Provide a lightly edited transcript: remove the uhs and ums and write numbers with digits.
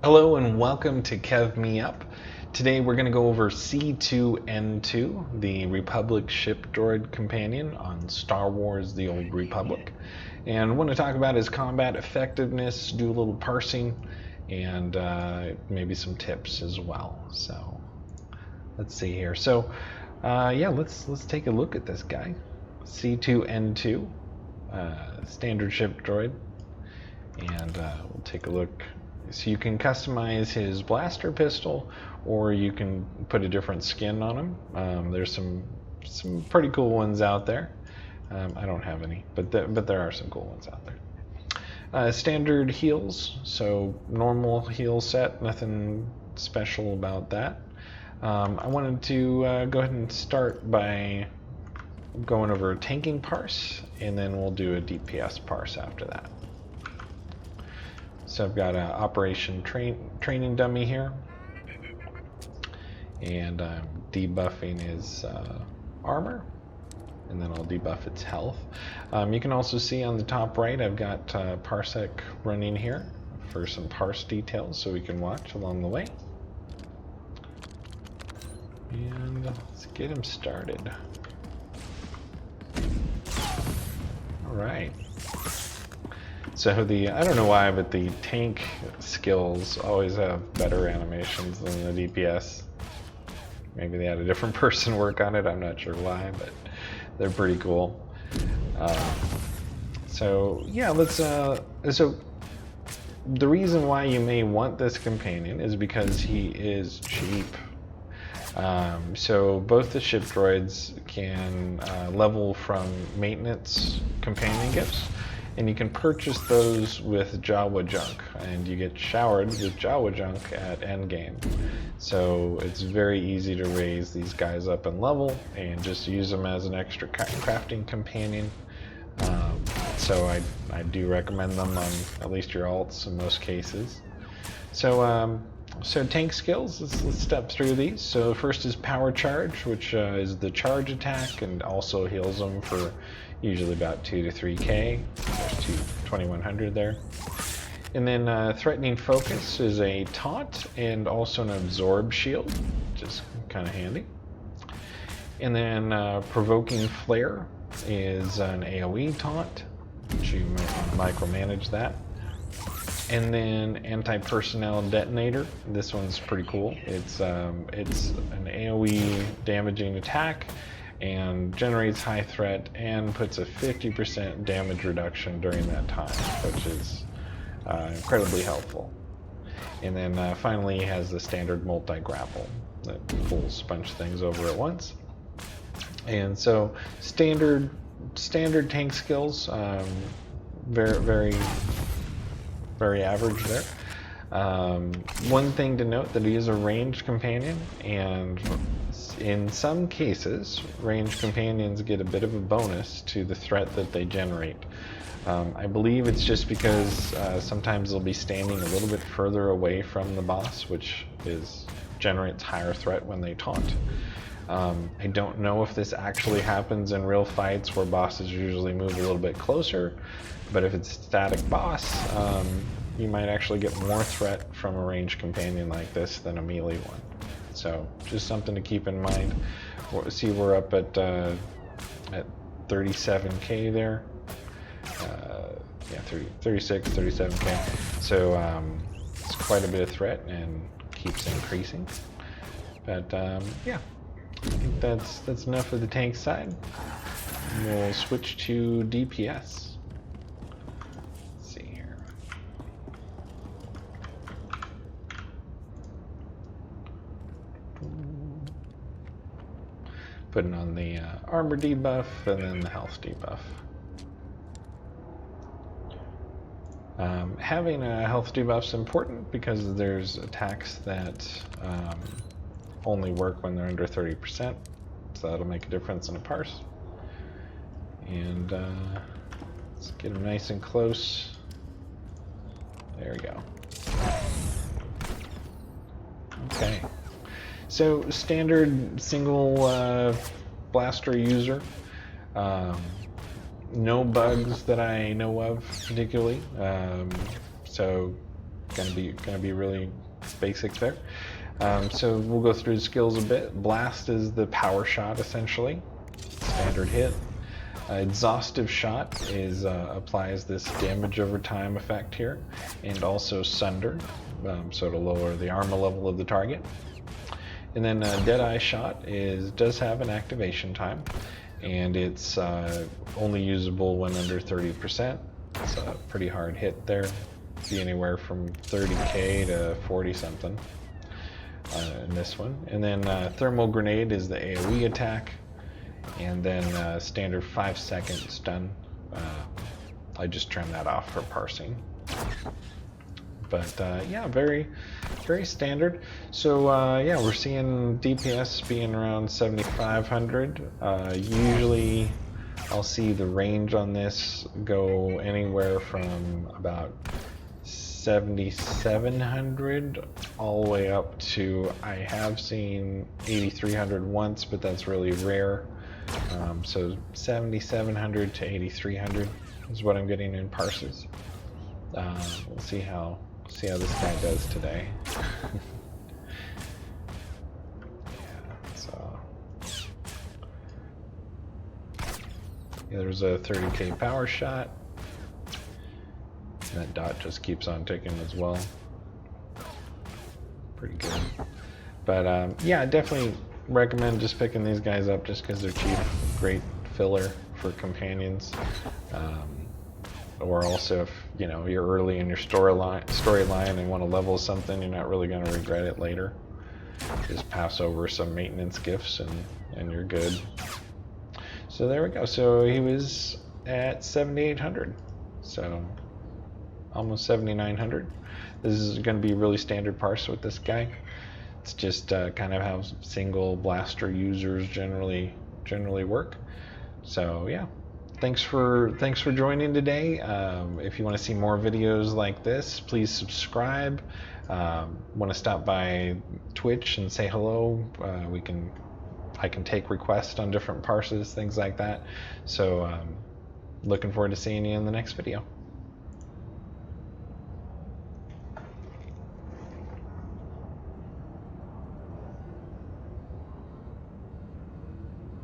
Hello and welcome to Kev Me Up. Today we're going to go over C2-N2, the Republic ship droid companion on Star Wars: The Old Republic. And I want to talk about his combat effectiveness, do a little parsing, and maybe some tips as well. So let's see here. So let's take a look at this guy. C2-N2, standard ship droid. And we'll take a look. So you can customize his blaster pistol, or you can put a different skin on him. There's some pretty cool ones out there. I don't have any, but there are some cool ones out there. Standard heals, so normal heal set, nothing special about that. I wanted to go ahead and start by going over tanking parse, and then we'll do a DPS parse after that. So I've got an operation training dummy here, and I'm debuffing his armor, and then I'll debuff its health. You can also see on the top right I've got Parsec running here for some parse details so we can watch along the way. And let's get him started. Alright. So I don't know why, but the tank skills always have better animations than the DPS. Maybe they had a different person work on it, I'm not sure why, but they're pretty cool. So the reason why you may want this companion is because he is cheap. So both the ship droids can level from maintenance companion gifts, and you can purchase those with Jawa junk, and you get showered with Jawa junk at endgame. So it's very easy to raise these guys up in level and just use them as an extra crafting companion. So I do recommend them on at least your alts in most cases. So tank skills, let's step through these. So first is power charge, which is the charge attack and also heals them for usually about 2 to 3k. There's 2100 there. And then threatening focus is a taunt and also an absorb shield, which is kind of handy. And then provoking flare is an AoE taunt, which you might want to micromanage that. And then anti-personnel detonator. This one's pretty cool. It's an AoE damaging attack and generates high threat and puts a 50% damage reduction during that time, which is incredibly helpful. And then finally he has the standard multi-grapple that pulls a bunch of things over at once. And so standard tank skills, very average there. One thing to note that he is a ranged companion, and in some cases ranged companions get a bit of a bonus to the threat that they generate. I believe it's just because sometimes they'll be standing a little bit further away from the boss, which generates higher threat when they taunt. I don't know if this actually happens in real fights where bosses usually move a little bit closer, but if it's a static boss, you might actually get more threat from a ranged companion like this than a melee one. So just something to keep in mind. See, we're up at 37k there. 36, 37k. So it's quite a bit of threat and keeps increasing. But yeah, I think that's enough of the tank side. We'll switch to DPS. Let's see here. Putting on the armor debuff and then the health debuff. Having a health debuff is important because there's attacks that only work when they're under 30%, so that'll make a difference in a parse. And let's get them nice and close. There we go. Okay. So standard single blaster user. No bugs that I know of particularly. So gonna be really basic there. So we'll go through the skills a bit. Blast is the power shot, essentially, standard hit. Exhaustive shot is applies this damage over time effect here, and also sunder, so to lower the armor level of the target. And then Deadeye shot does have an activation time, and it's only usable when under 30%. It's a pretty hard hit there, be anywhere from 30k to 40 something in this one. And then thermal grenade is the AoE attack. And then standard 5-second stun. I just turned that off for parsing. But yeah, very standard. So yeah, we're seeing DPS being around 7,500. Usually I'll see the range on this go anywhere from about 7,700 all the way up to, I have seen 8,300 once, but that's really rare. So 7,700 to 8,300 is what I'm getting in parses. We'll see how this guy does today. Yeah, so yeah, there's a 30k power shot. And that dot just keeps on ticking as well. Pretty good. But yeah, I definitely recommend just picking these guys up just because they're cheap. Great filler for companions. Or also if you're early in your storyline and want to level something, you're not really going to regret it later. Just pass over some maintenance gifts and you're good. So there we go. So he was at 7,800. So almost 7,900. This is going to be really standard parse with this guy. It's just kind of how single blaster users generally work. So yeah, thanks for joining today. If you want to see more videos like this, please subscribe. Want to stop by Twitch and say hello? I can take requests on different parses, things like that. So looking forward to seeing you in the next video.